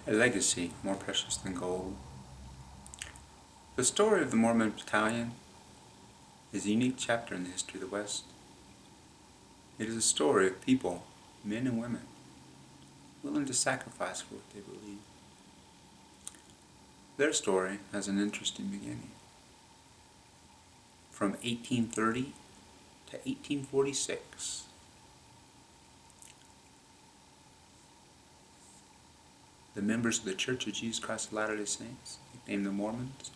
A legacy more precious than gold. The story of the Mormon Battalion is a unique chapter in the history of the West. It is a story of people, men and women, willing to sacrifice for what they believe. Their story has an interesting beginning. From 1830 to 1846, the members of the Church of Jesus Christ of Latter-day Saints, nicknamed the Mormons,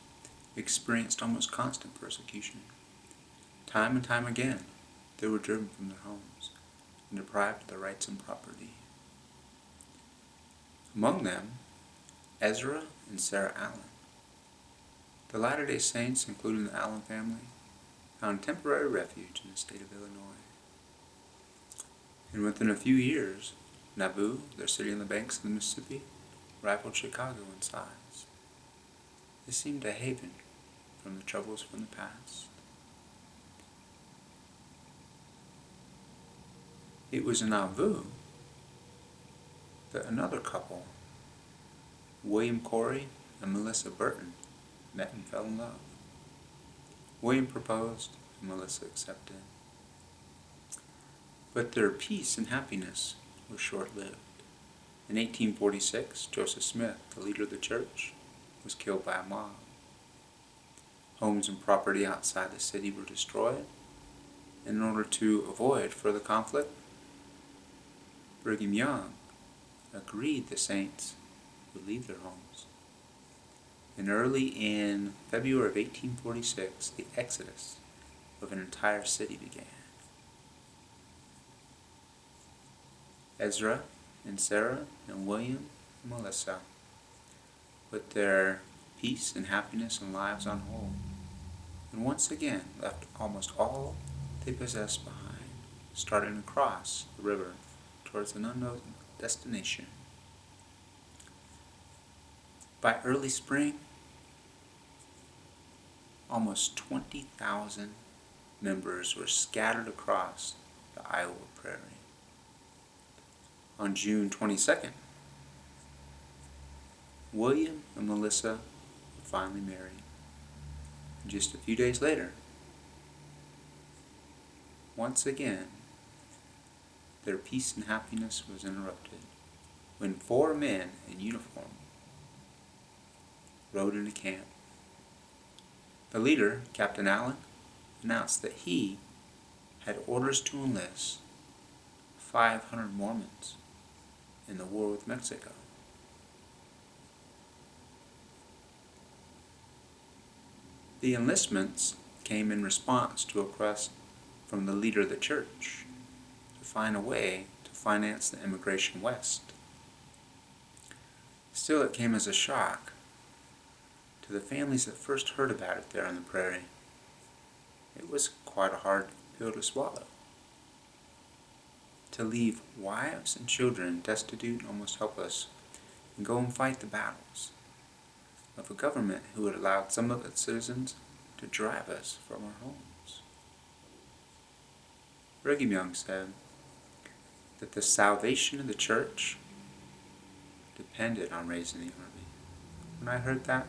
experienced almost constant persecution. Time and time again, they were driven from their homes and deprived of their rights and property. Among them, Ezra and Sarah Allen. The Latter-day Saints, including the Allen family, found temporary refuge in the state of Illinois. And within a few years, Nauvoo, their city on the banks of the Mississippi, rivaled Chicago in size. It seemed a haven from the troubles from the past. It was in Nauvoo that another couple, William Corey and Melissa Burton, met and fell in love. William proposed and Melissa accepted. But their peace and happiness was short-lived. In 1846, Joseph Smith, the leader of the church, was killed by a mob. Homes and property outside the city were destroyed. In order to avoid further conflict, Brigham Young agreed the saints would leave their homes. And early in February of 1846, the exodus of an entire city began. Ezra and Sarah and William and Melissa put their peace and happiness and lives on hold, and once again left almost all they possessed behind, starting to cross the river towards an unknown destination. By early spring, almost 20,000 members were scattered across the Iowa prairie. On June 22nd, William and Melissa were finally married. And just a few days later, once again, their peace and happiness was interrupted when 4 men in uniform rode into camp. The leader, Captain Allen, announced that he had orders to enlist 500 Mormons in the war with Mexico. The enlistments came in response to a request from the leader of the church to find a way to finance the immigration west. Still, it came as a shock to the families that first heard about it there on the prairie. It was quite a hard pill to swallow. To leave wives and children destitute and almost helpless and go and fight the battles of a government who had allowed some of its citizens to drive us from our homes. Brigham Young said that the salvation of the church depended on raising the army. When I heard that,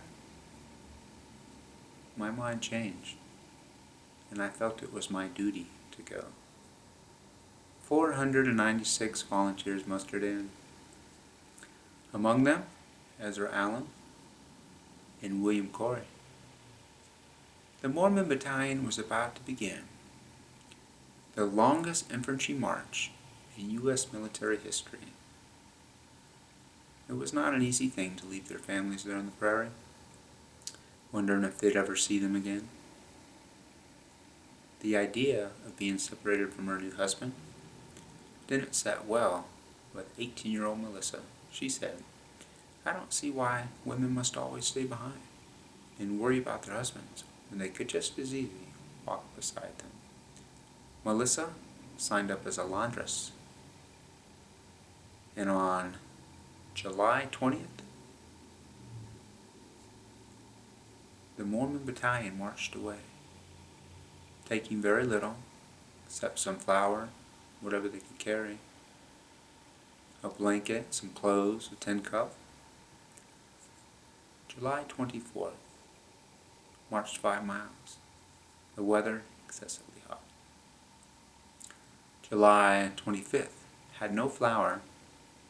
my mind changed, and I felt it was my duty to go. 496 volunteers mustered in. Among them, Ezra Allen and William Corey. The Mormon Battalion was about to begin the longest infantry march in U.S. military history. It was not an easy thing to leave their families there on the prairie, wondering if they'd ever see them again. The idea of being separated from her new husband didn't set well with 18-year-old Melissa. She said, "I don't see why women must always stay behind and worry about their husbands when they could just as easily walk beside them." Melissa signed up as a laundress, and on July 20th, the Mormon Battalion marched away, taking very little except some flour, whatever they could carry, a blanket, some clothes, a tin cup, July 24th, marched 5 miles. The weather excessively hot. July 25th, had no flour,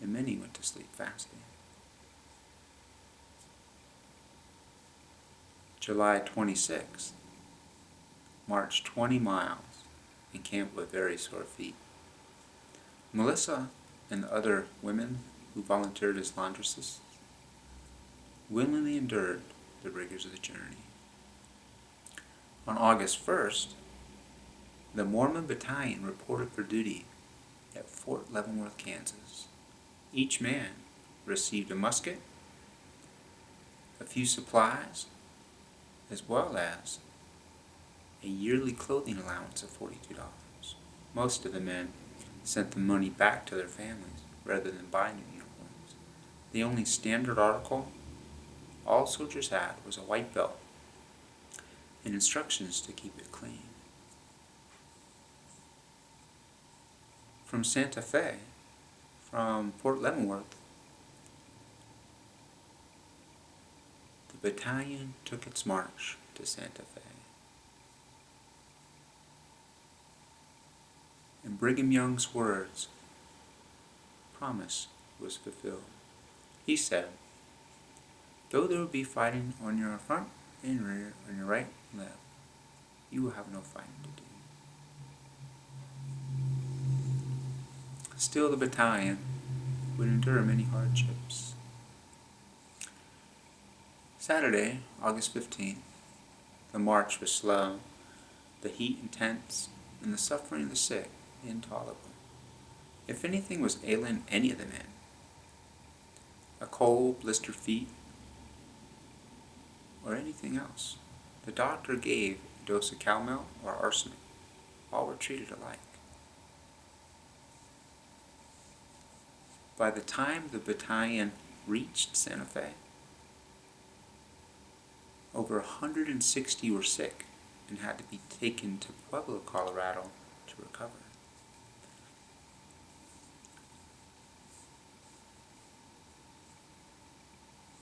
and many went to sleep fasting. July 26th, marched 20 miles and camped with very sore feet. Melissa and the other women who volunteered as laundresses willingly endured the rigors of the journey. On August 1st, the Mormon Battalion reported for duty at Fort Leavenworth, Kansas. Each man received a musket, a few supplies, as well as a yearly clothing allowance of $42. Most of the men sent the money back to their families rather than buy new uniforms. The only standard article all soldiers had was a white belt and instructions to keep it clean. From Santa Fe, from Fort Leavenworth, the battalion took its march to Santa Fe. And Brigham Young's words, promise, was fulfilled. He said, though there will be fighting on your front and rear, on your right and left, you will have no fighting to do. Still the battalion would endure many hardships. Saturday, August 15th, the march was slow, the heat intense, and the suffering of the sick intolerable. If anything was ailing any of the men, a cold, blistered feet, or anything else, the doctor gave a dose of calomel or arsenic. All were treated alike. By the time the battalion reached Santa Fe, over 160 were sick and had to be taken to Pueblo, Colorado to recover.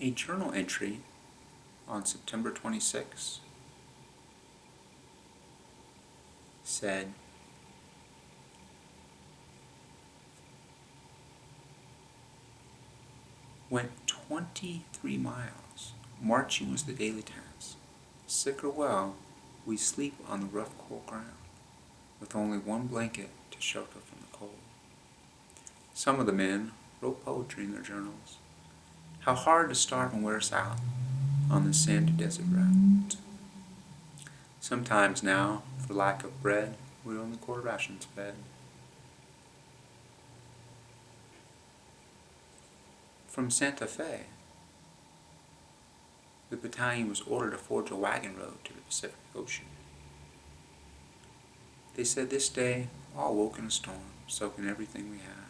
A journal entry on September 26 said, went 23 miles. Marching was the daily task. Sick or well, we sleep on the rough, cold ground, with only one blanket to shelter from the cold. Some of the men wrote poetry in their journals. How hard to starve and wear us out on this sandy desert road. Sometimes now, for lack of bread, we're only quarter rations fed. From Santa Fe, the battalion was ordered to forge a wagon road to the Pacific Ocean. They said this day all woke in a storm, soaking everything we had.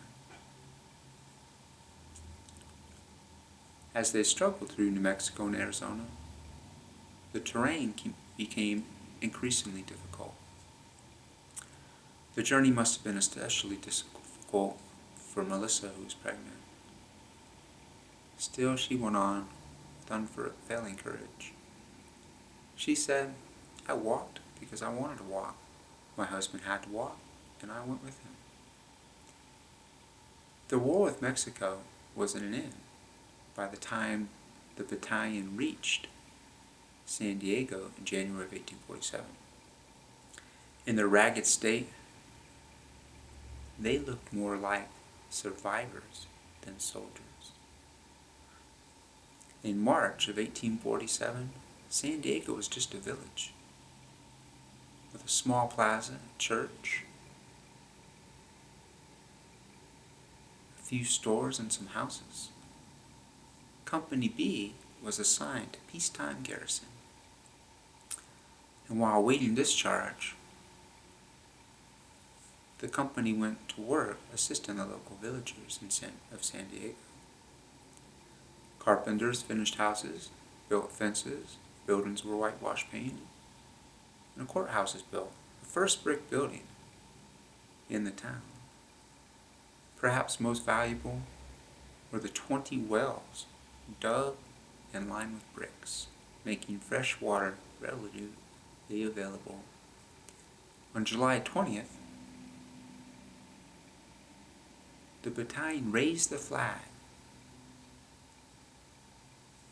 As they struggled through New Mexico and Arizona, the terrain became increasingly difficult. The journey must have been especially difficult for Melissa, who was pregnant. Still, she went on with unfailing courage. She said, I walked because I wanted to walk. My husband had to walk, and I went with him. The war with Mexico was at an end by the time the battalion reached San Diego in January of 1847. In their ragged state, they looked more like survivors than soldiers. In March of 1847, San Diego was just a village with a small plaza, a church, a few stores, and some houses. Company B was assigned to peacetime garrison. And while awaiting discharge, the company went to work assisting the local villagers of San Diego. Carpenters finished houses, built fences, buildings were whitewash painted, and a courthouse was built, the first brick building in the town. Perhaps most valuable were the 20 wells dug and lined with bricks, making fresh water readily available. On July 20th, the battalion raised the flag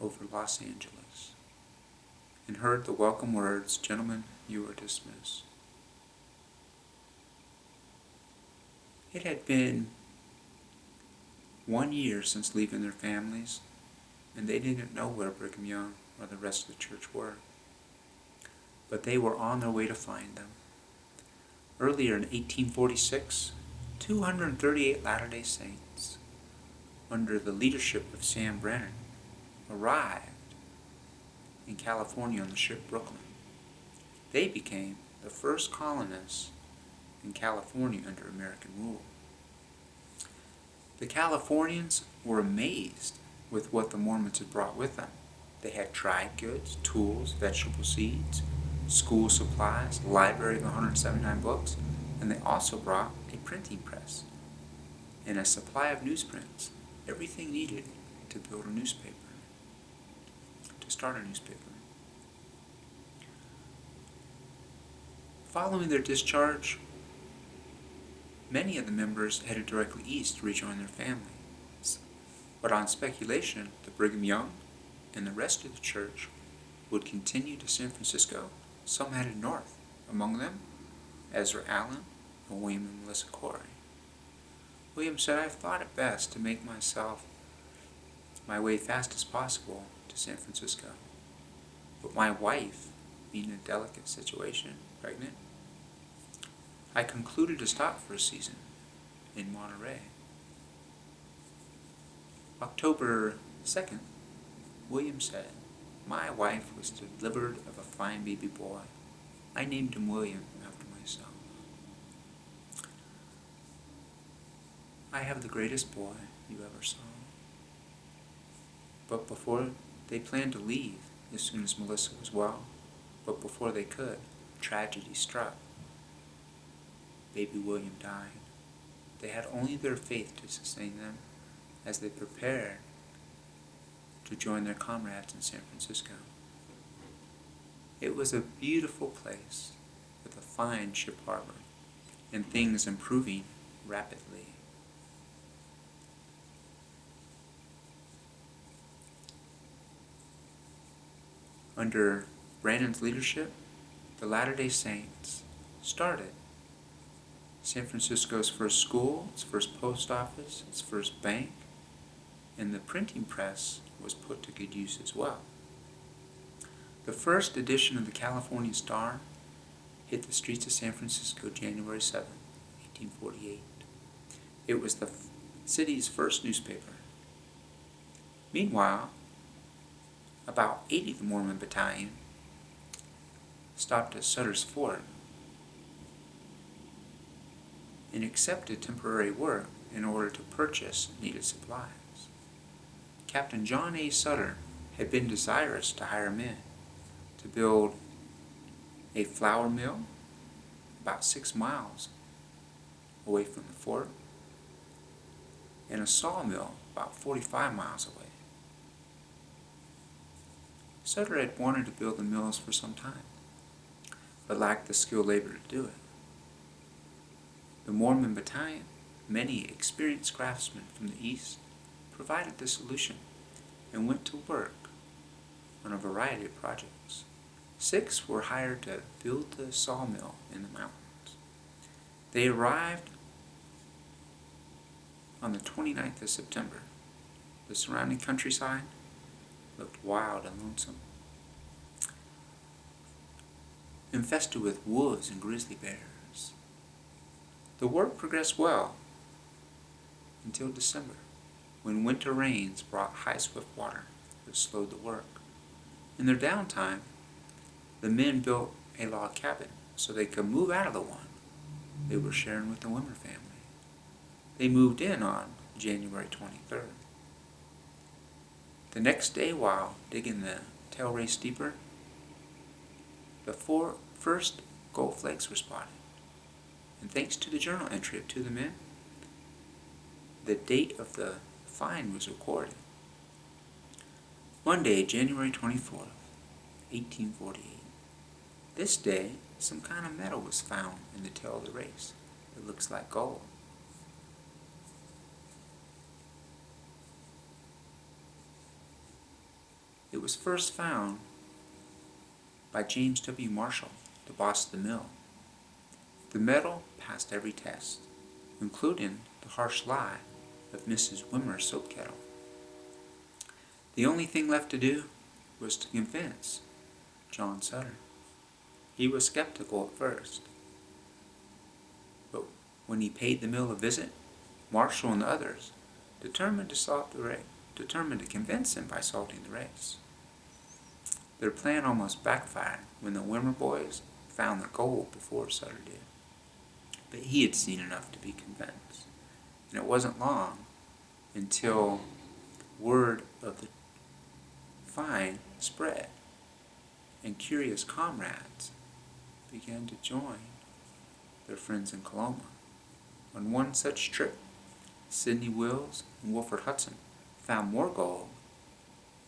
over Los Angeles and heard the welcome words, "Gentlemen, you are dismissed." It had been 1 year since leaving their families, and they didn't know where Brigham Young or the rest of the church were. But they were on their way to find them. Earlier in 1846, 238 Latter-day Saints, under the leadership of Sam Brennan, arrived in California on the ship Brooklyn. They became the first colonists in California under American rule. The Californians were amazed with what the Mormons had brought with them. They had dried goods, tools, vegetable seeds, school supplies, a library of 179 books, and they also brought a printing press and a supply of newsprints, everything needed to build a newspaper, to start a newspaper. Following their discharge, many of the members headed directly east to rejoin their families. But on speculation, the Brigham Young and the rest of the church would continue to San Francisco. Some headed north, among them Ezra Allen and William and Melissa Corey. William said, "I've thought it best to make my way fast as possible to San Francisco. But my wife, being in a delicate situation, pregnant, I concluded to stop for a season in Monterey." October 2nd, William said, "My wife was delivered of a fine baby boy. I named him William after myself. I have the greatest boy you ever saw." But before they planned to leave as soon as Melissa was well, but before they could, tragedy struck. Baby William died. They had only their faith to sustain them as they prepared to join their comrades in San Francisco. It was a beautiful place with a fine ship harbor and things improving rapidly. Under Brannan's leadership, the Latter-day Saints started San Francisco's first school, its first post office, its first bank, and the printing press was put to good use as well. The first edition of the California Star hit the streets of San Francisco January 7, 1848. It was the city's first newspaper. Meanwhile, about 80 of the Mormon Battalion stopped at Sutter's Fort and accepted temporary work in order to purchase needed supplies. Captain John A. Sutter had been desirous to hire men to build a flour mill about 6 miles away from the fort and a sawmill about 45 miles away. Sutter had wanted to build the mills for some time, but lacked the skilled labor to do it. The Mormon Battalion, many experienced craftsmen from the East, provided the solution and went to work on a variety of projects. 6 were hired to build the sawmill in the mountains. They arrived on the 29th of September. The surrounding countryside looked wild and lonesome, infested with wolves and grizzly bears. The work progressed well until December, when winter rains brought high swift water that slowed the work. In their downtime, the men built a log cabin so they could move out of the one they were sharing with the Wimmer family. They moved in on January 23rd. The next day, while digging the tail race deeper, the first gold flakes were spotted. And thanks to the journal entry of 2 of the men, the date of the find was recorded. One day, January 24th, 1848. This day, some kind of metal was found in the tail of the race. It looks like gold. It was first found by James W. Marshall, the boss of the mill. The metal passed every test, including the harsh lie of Mrs. Wimmer's soap kettle. The only thing left to do was to convince John Sutter. He was skeptical at first, but when he paid the mill a visit, Marshall and the others determined to convince him by salting the race. Their plan almost backfired when the Wimmer boys found the gold before Sutter did. But he had seen enough to be convinced, and it wasn't long until word of the find spread, and curious comrades began to join their friends in Coloma. On one such trip, Sidney Wills and Wilford Hudson found more gold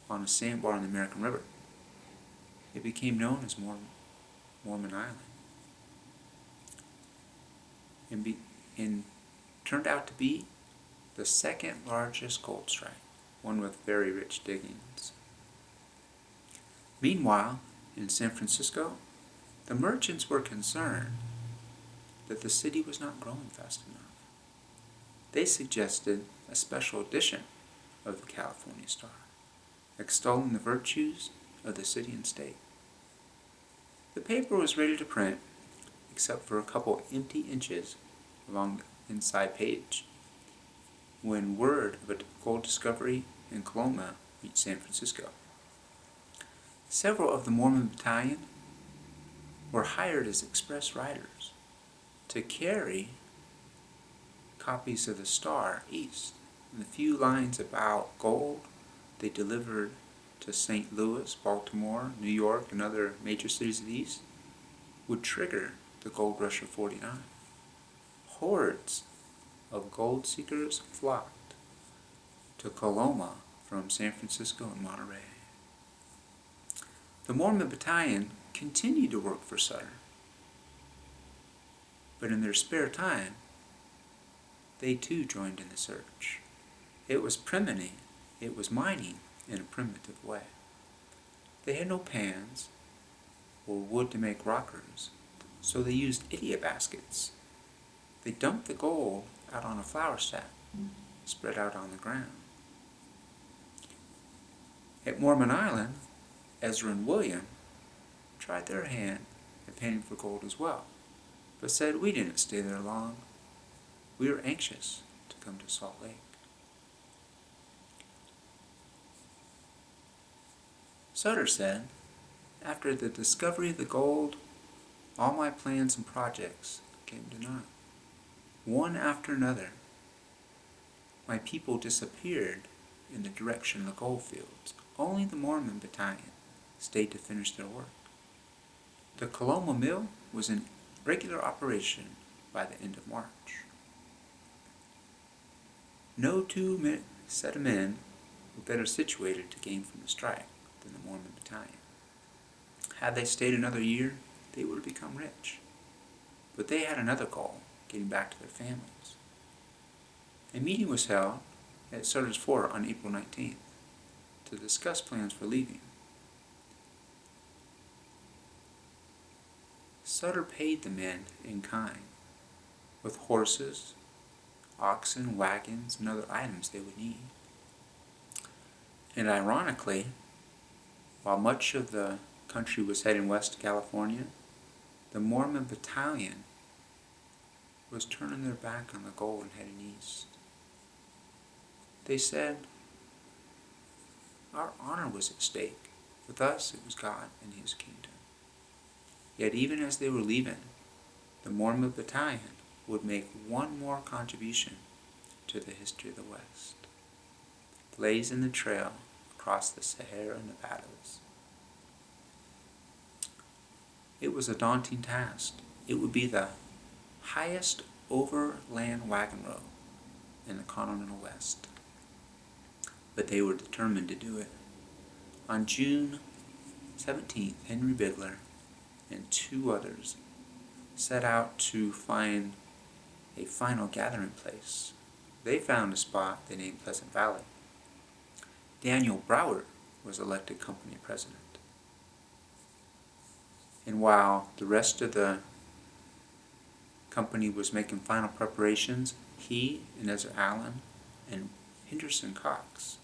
on a sandbar on the American River. It became known as Mormon Island, and turned out to be the second largest gold strike, one with very rich diggings. Meanwhile, in San Francisco, the merchants were concerned that the city was not growing fast enough. They suggested a special edition of the California Star, extolling the virtues of the city and state. The paper was ready to print, except for a couple empty inches along the inside page, when word of a gold discovery in Coloma reached San Francisco. Several of the Mormon Battalion were hired as express riders to carry copies of the Star east, and the few lines about gold they delivered to St. Louis, Baltimore, New York, and other major cities of the East would trigger the gold rush of '49. Hordes of gold seekers flocked to Coloma from San Francisco and Monterey. The Mormon Battalion continued to work for Sutter, but in their spare time, they too joined in the search. It was mining in a primitive way. They had no pans or wood to make rockers, so they used idiot baskets. They dumped the gold out on a flour sack, spread out on the ground. At Mormon Island, Ezra and William tried their hand at panning for gold as well, but said, "We didn't stay there long. We were anxious to come to Salt Lake." Sutter said, "After the discovery of the gold, all my plans and projects came to naught. One after another, my people disappeared in the direction of the gold fields. Only the Mormon Battalion stayed to finish their work. The Coloma mill was in regular operation by the end of March. No two set of men were better situated to gain from the strike than the Mormon Battalion. Had they stayed another year, they would have become rich. But they had another goal, getting back to their families. A meeting was held at Sutter's Fort on April 19th to discuss plans for leaving. Sutter paid the men in kind, with horses, oxen, wagons, and other items they would need. And ironically, while much of the country was heading west to California, the Mormon Battalion was turning their back on the gold and heading east. They said, "Our honor was at stake. With us, it was God and His kingdom." Yet even as they were leaving, the Mormon Battalion would make one more contribution to the history of the West, blazing the trail across the Sahara Nevadas. It was a daunting task. It would be the highest overland wagon road in the continental West. But they were determined to do it. On June 17th, Henry Bidler and 2 others set out to find a final gathering place. They found a spot they named Pleasant Valley. Daniel Broward was elected company president. And while the rest of the company was making final preparations, he and Ezra Allen and Henderson Cox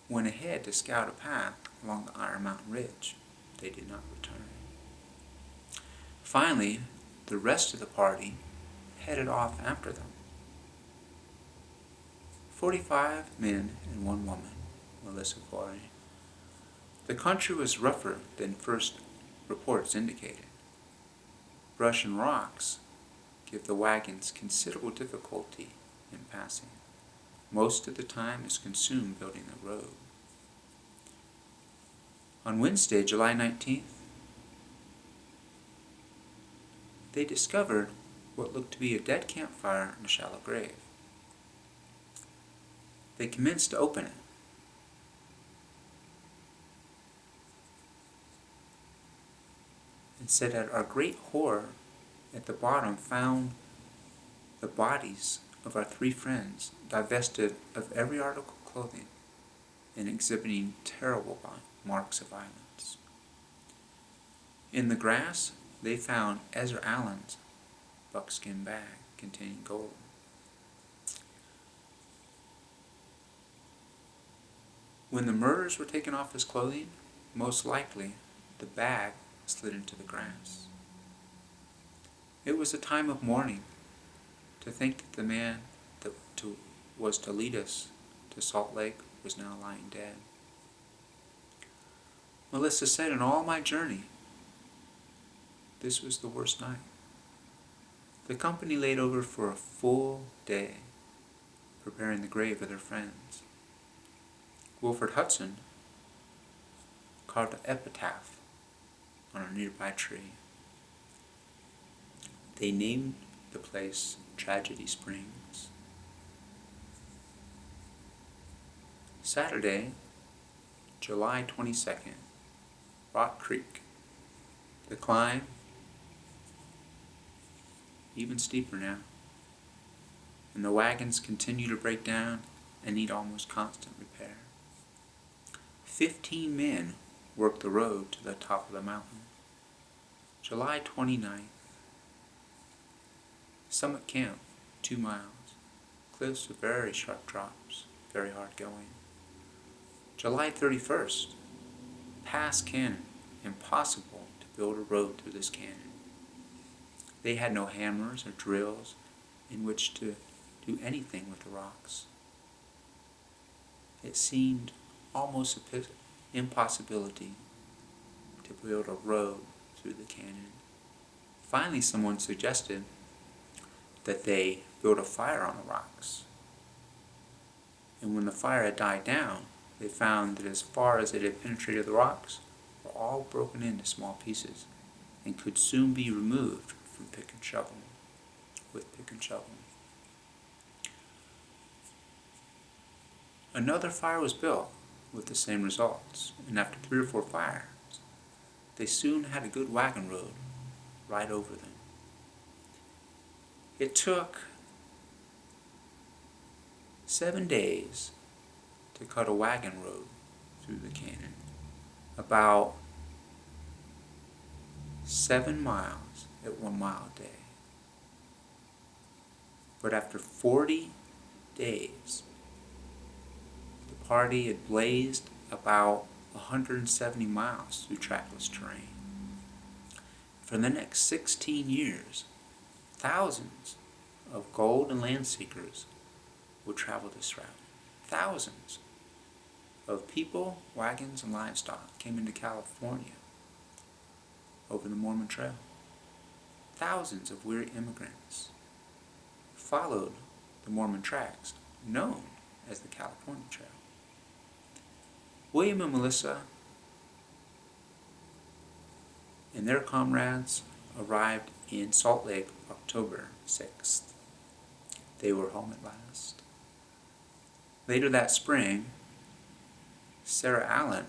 went ahead to scout a path along the Iron Mountain Ridge. They did not return. Finally, the rest of the party headed off after them. 45 men and 1 woman, Melissa Corey. The country was rougher than first reports indicated. Brush and rocks give the wagons considerable difficulty in passing. Most of the time is consumed building the road. On Wednesday, July 19th, they discovered what looked to be a dead campfire in a shallow grave. They commenced to open it. And said that our great horror, at the bottom found the bodies of our 3 friends divested of every article of clothing and exhibiting terrible marks of violence. In the grass, they found Ezra Allen's buckskin bag containing gold. When the murderers were taken off his clothing, most likely the bag slid into the grass. It was a time of mourning to think that the man that was to lead us to Salt Lake was now lying dead. Melissa said, in all my journey, this was the worst night. The company laid over for a full day, preparing the grave of their friends. Wilford Hudson carved an epitaph on a nearby tree. They named the place Tragedy Springs. Saturday, July 22nd, Rock Creek. The climb, even steeper now, and the wagons continue to break down and need almost constant repair. 15 men worked the road to the top of the mountain. July 29th, Summit Camp, 2 miles. Cliffs with very sharp drops, very hard going. July 31st, Pass Canyon, impossible to build a road through this canyon. They had no hammers or drills in which to do anything with the rocks. It seemed almost an impossibility to build a road through the canyon. Finally, someone suggested that they build a fire on the rocks. And when the fire had died down, they found that as far as it had penetrated the rocks, were all broken into small pieces and could soon be removed from pick and shovel. Another fire was built with the same results, and after 3 or 4 fires, they soon had a good wagon road right over them. It took 7 days to cut a wagon road through the canyon, about 7 miles at 1 mile a day. But after 40 days, the party had blazed about 170 miles through trackless terrain. For the next 16 years, thousands of gold and land seekers would travel this route. Thousands of people, wagons, and livestock came into California over the Mormon Trail. Thousands of weary immigrants followed the Mormon tracks, known as the California Trail. William and Melissa and their comrades arrived in Salt Lake October 6th. They were home at last. Later that spring, Sarah Allen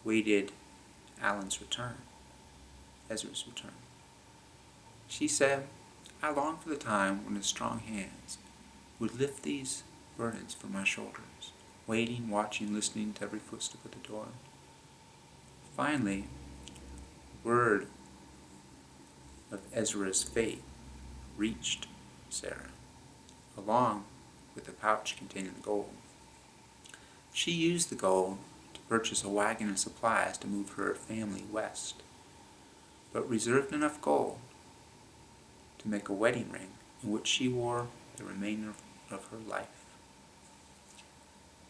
waited Alan's return, Ezra's return. She said, "I long for the time when his strong hands would lift these burdens from my shoulders, waiting, watching, listening to every footstep at the door." Finally, word of Ezra's fate reached Sarah, along with the pouch containing the gold. She used the gold to purchase a wagon and supplies to move her family west, but reserved enough gold to make a wedding ring in which she wore the remainder of her life.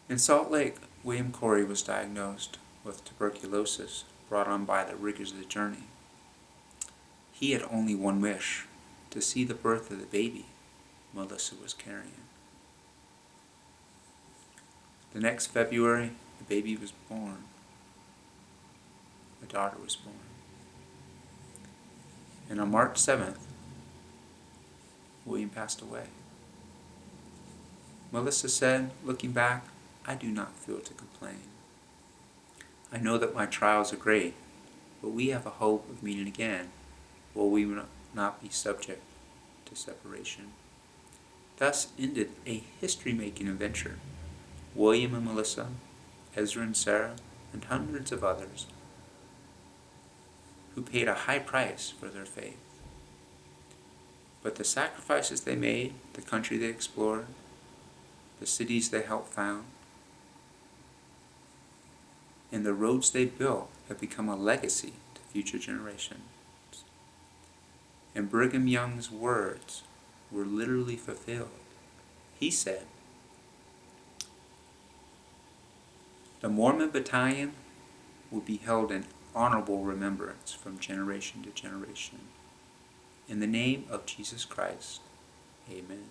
In Salt Lake, William Corey was diagnosed with tuberculosis brought on by the rigors of the journey. He had only one wish: to see the birth of the baby Melissa was carrying. The next February, the baby was born. A daughter was born. And on March 7th, William passed away. Melissa said, looking back, "I do not feel to complain. I know that my trials are great, but we have a hope of meeting again, while we will not be subject to separation." Thus ended a history-making adventure. William and Melissa, Ezra and Sarah, and hundreds of others who paid a high price for their faith. But the sacrifices they made, the country they explored, the cities they helped found, and the roads they built have become a legacy to future generations. And Brigham Young's words were literally fulfilled. He said, "The Mormon Battalion will be held in honorable remembrance from generation to generation. In the name of Jesus Christ, amen."